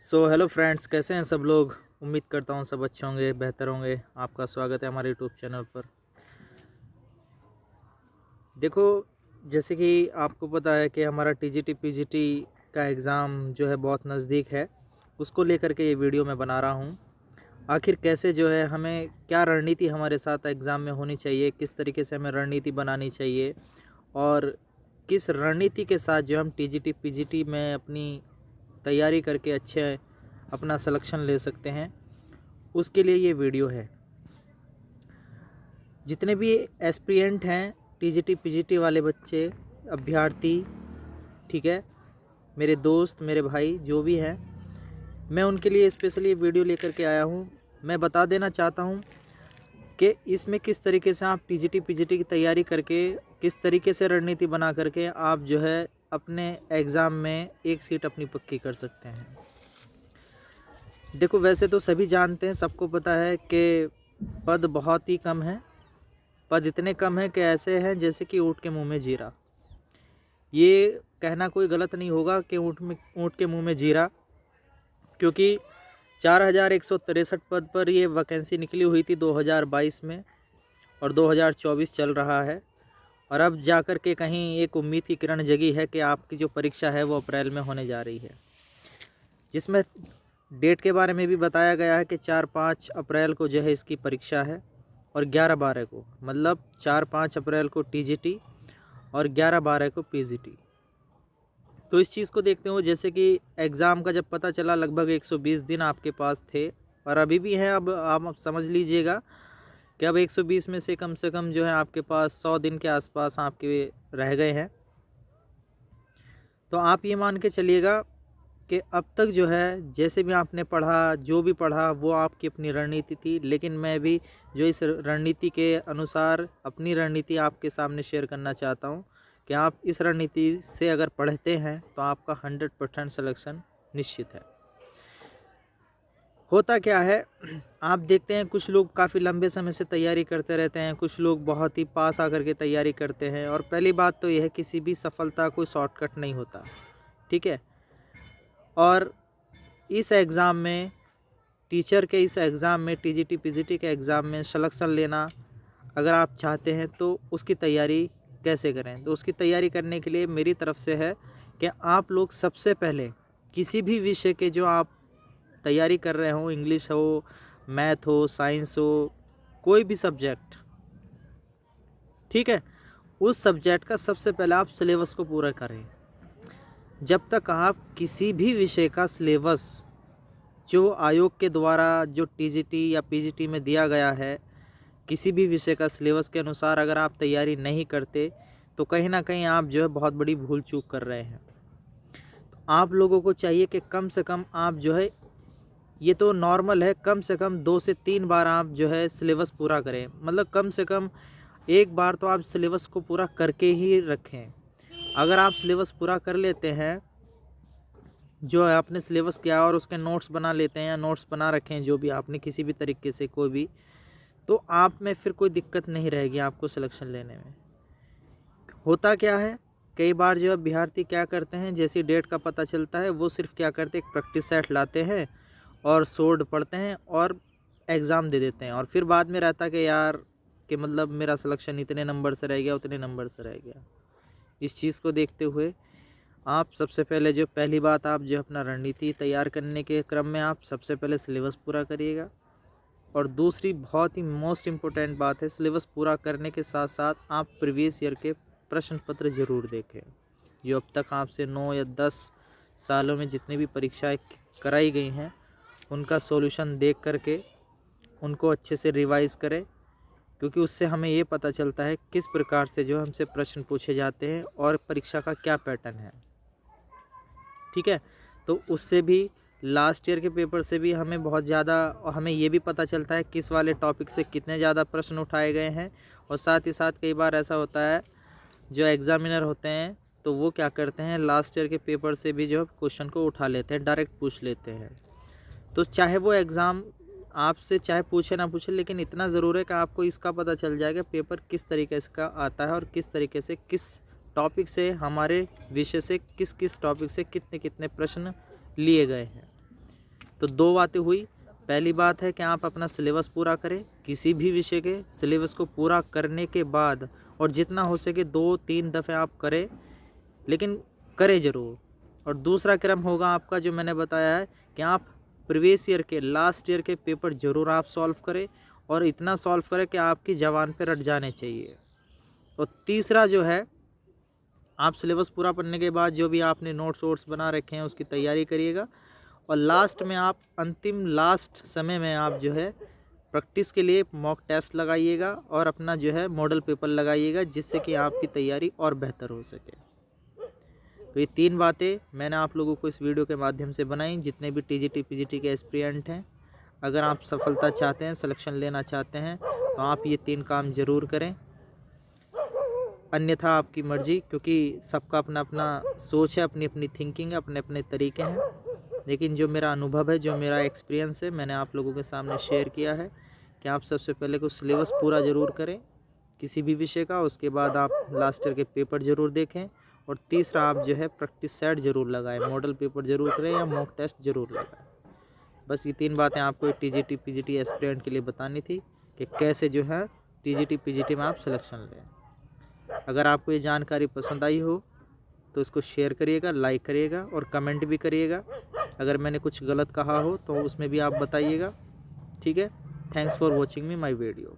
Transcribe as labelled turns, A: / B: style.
A: Hello friends, कैसे हैं सब लोग। उम्मीद करता हूँ सब अच्छे होंगे, बेहतर होंगे। आपका स्वागत है हमारे यूट्यूब चैनल पर। देखो, जैसे कि आपको पता है कि हमारा टीजीटी पीजीटी का एग्ज़ाम जो है बहुत नज़दीक है। उसको लेकर के ये वीडियो मैं बना रहा हूँ। आखिर कैसे जो है हमें क्या रणनीति हमारे साथ एग्ज़ाम में होनी चाहिए, किस तरीके से हमें रणनीति बनानी चाहिए और किस रणनीति के साथ जो हम टीजीटी पीजीटी में अपनी तैयारी करके अच्छे अपना सिलेक्शन ले सकते हैं, उसके लिए ये वीडियो है। जितने भी एस्पिरेंट हैं, टीजीटी पीजीटी वाले बच्चे, अभ्यर्थी, ठीक है, मेरे दोस्त, मेरे भाई जो भी हैं, मैं उनके लिए स्पेशली वीडियो लेकर के आया हूँ। मैं बता देना चाहता हूँ कि इसमें किस तरीके से आप टीजीटी पीजीटी की तैयारी करके, किस तरीके से रणनीति बना करके आप जो है अपने एग्ज़ाम में एक सीट अपनी पक्की कर सकते हैं। देखो, वैसे तो सभी जानते हैं, सबको पता है कि पद बहुत ही कम है। पद इतने कम हैं कि ऐसे हैं जैसे कि ऊँट के मुंह में जीरा। ये कहना कोई गलत नहीं होगा कि ऊँट के मुंह में जीरा, क्योंकि 4163 पद पर ये वैकेंसी निकली हुई थी 2022 में और 2024 चल रहा है। और अब जाकर के कहीं एक उम्मीद की किरण जगी है कि आपकी जो परीक्षा है वो अप्रैल में होने जा रही है, जिसमें डेट के बारे में भी बताया गया है कि 4-5 अप्रैल को जो है इसकी परीक्षा है और 11-12 को, मतलब 4-5 अप्रैल को टीजीटी और 11-12 को पीजीटी। तो इस चीज़ को देखते हुए, जैसे कि एग्ज़ाम का जब पता चला लगभग 120 दिन आपके पास थे और अभी भी हैं। अब आप समझ लीजिएगा कि अब 120 में से कम जो है आपके पास 100 दिन के आसपास आपके रह गए हैं। तो आप ये मान के चलिएगा कि अब तक जो है जैसे भी आपने पढ़ा, जो भी पढ़ा, वो आपकी अपनी रणनीति थी। लेकिन मैं भी जो इस रणनीति के अनुसार अपनी रणनीति आपके सामने शेयर करना चाहता हूँ कि आप इस रणनीति से अगर पढ़ते हैं तो आपका 100% सिलेक्शन निश्चित है। होता क्या है, आप देखते हैं कुछ लोग काफ़ी लंबे समय से तैयारी करते रहते हैं, कुछ लोग बहुत ही पास आकर के तैयारी करते हैं। और पहली बात तो यह है, किसी भी सफलता कोई शॉर्टकट नहीं होता, ठीक है। और इस एग्ज़ाम में, टीचर के इस एग्ज़ाम में, टीजीटी पीजीटी के एग्ज़ाम में सिलेक्शन लेना अगर आप चाहते हैं तो उसकी तैयारी कैसे करें। तो उसकी तैयारी करने के लिए मेरी तरफ से है कि आप लोग सबसे पहले किसी भी विषय के जो आप तैयारी कर रहे हो, इंग्लिश हो, मैथ हो, साइंस हो, कोई भी सब्जेक्ट, ठीक है, उस सब्जेक्ट का सबसे पहले आप सिलेबस को पूरा करें। जब तक आप किसी भी विषय का सिलेबस जो आयोग के द्वारा जो टीजीटी या पीजीटी में दिया गया है, किसी भी विषय का सिलेबस के अनुसार अगर आप तैयारी नहीं करते तो कहीं ना कहीं आप जो है बहुत बड़ी भूल चूक कर रहे हैं। तो आप लोगों को चाहिए कि कम से कम आप जो है, ये तो नॉर्मल है, कम से कम 2 से 3 बार आप जो है सिलेबस पूरा करें। मतलब कम से कम एक बार तो आप सिलेबस को पूरा करके ही रखें। अगर आप सिलेबस पूरा कर लेते हैं, जो है आपने सिलेबस किया और उसके नोट्स बना लेते हैं या नोट्स बना रखे हैं जो भी आपने किसी भी तरीके से कोई भी, तो आप में फिर कोई दिक्कत नहीं रहेगी आपको सिलेक्शन लेने में। होता क्या है, कई बार जो अभ्यर्थी क्या करते हैं, जैसी डेट का पता चलता है वो सिर्फ क्या करते हैं, एक प्रैक्टिस सेट लाते हैं और सोर्ड पढ़ते हैं और एग्ज़ाम दे देते हैं। और फिर बाद में रहता कि यार कि मतलब मेरा सिलेक्शन इतने नंबर से रह गया, उतने नंबर से रह गया। इस चीज़ को देखते हुए आप सबसे पहले जो पहली बात, आप जो अपना रणनीति तैयार करने के क्रम में आप सबसे पहले सिलेबस पूरा करिएगा। और दूसरी बहुत ही मोस्ट इम्पोर्टेंट बात है, सिलेबस पूरा करने के साथ साथ आप प्रीवियस ईयर के प्रश्न पत्र ज़रूर देखें। जो अब तक आपसे 9 या 10 सालों में जितनी भी परीक्षाएं कराई गई हैं, उनका सॉल्यूशन देख करके उनको अच्छे से रिवाइज़ करें, क्योंकि उससे हमें ये पता चलता है किस प्रकार से जो हमसे प्रश्न पूछे जाते हैं और परीक्षा का क्या पैटर्न है, ठीक है। तो उससे भी, लास्ट ईयर के पेपर से भी हमें बहुत ज़्यादा, हमें ये भी पता चलता है किस वाले टॉपिक से कितने ज़्यादा प्रश्न उठाए गए हैं। और साथ ही साथ कई बार ऐसा होता है, जो एग्ज़ामिनर होते हैं तो वो क्या करते हैं, लास्ट ईयर के पेपर से भी जो क्वेश्चन को उठा लेते हैं, डायरेक्ट पूछ लेते हैं। तो चाहे वो एग्ज़ाम आपसे चाहे पूछे ना पूछे, लेकिन इतना ज़रूर है कि आपको इसका पता चल जाएगा पेपर किस तरीके से का आता है और किस तरीके से, किस टॉपिक से, हमारे विषय से किस किस टॉपिक से कितने कितने प्रश्न लिए गए हैं। तो 2 बातें हुई। पहली बात है कि आप अपना सिलेबस पूरा करें, किसी भी विषय के सिलेबस को पूरा करने के बाद, और जितना हो सके 2-3 दफ़े आप करें, लेकिन करें ज़रूर। और दूसरा क्रम होगा आपका जो मैंने बताया है कि आप प्रीवियस ईयर के लास्ट ईयर के पेपर ज़रूर आप सॉल्व करें, और इतना सॉल्व करें कि आपकी ज़बान पे रट जाने चाहिए। और तीसरा जो है, आप सिलेबस पूरा पढ़ने के बाद जो भी आपने नोट्स वोट्स बना रखे हैं उसकी तैयारी करिएगा, और लास्ट में आप अंतिम लास्ट समय में आप जो है प्रैक्टिस के लिए मॉक टेस्ट लगाइएगा और अपना जो है मॉडल पेपर लगाइएगा, जिससे कि आपकी तैयारी और बेहतर हो सके। तो ये 3 बातें मैंने आप लोगों को इस वीडियो के माध्यम से बनाई। जितने भी टीजीटी पीजीटी के एस्पिरेंट हैं, अगर आप सफलता चाहते हैं, सिलेक्शन लेना चाहते हैं, तो आप ये 3 काम ज़रूर करें। अन्यथा आपकी मर्ज़ी, क्योंकि सबका अपना अपना सोच है, अपनी अपनी थिंकिंग है, अपने अपने तरीके हैं। लेकिन जो मेरा अनुभव है, जो मेरा एक्सपीरियंस है, मैंने आप लोगों के सामने शेयर किया है कि आप सबसे पहले कुछ सिलेबस पूरा ज़रूर करें किसी भी विषय का। उसके बाद आप लास्ट ईयर के पेपर ज़रूर देखें, और तीसरा आप जो है प्रैक्टिस सेट ज़रूर लगाएं, मॉडल पेपर ज़रूर करें या मॉक टेस्ट ज़रूर लगाएं। बस ये 3 बातें आपको टीजीटी पीजीटी एस्पिरेंट के लिए बतानी थी कि कैसे जो है टीजीटी पीजीटी में आप सिलेक्शन लें। अगर आपको ये जानकारी पसंद आई हो तो इसको शेयर करिएगा, लाइक करिएगा और कमेंट भी करिएगा। अगर मैंने कुछ गलत कहा हो तो उसमें भी आप बताइएगा। ठीक है। Thanks for watching me my video.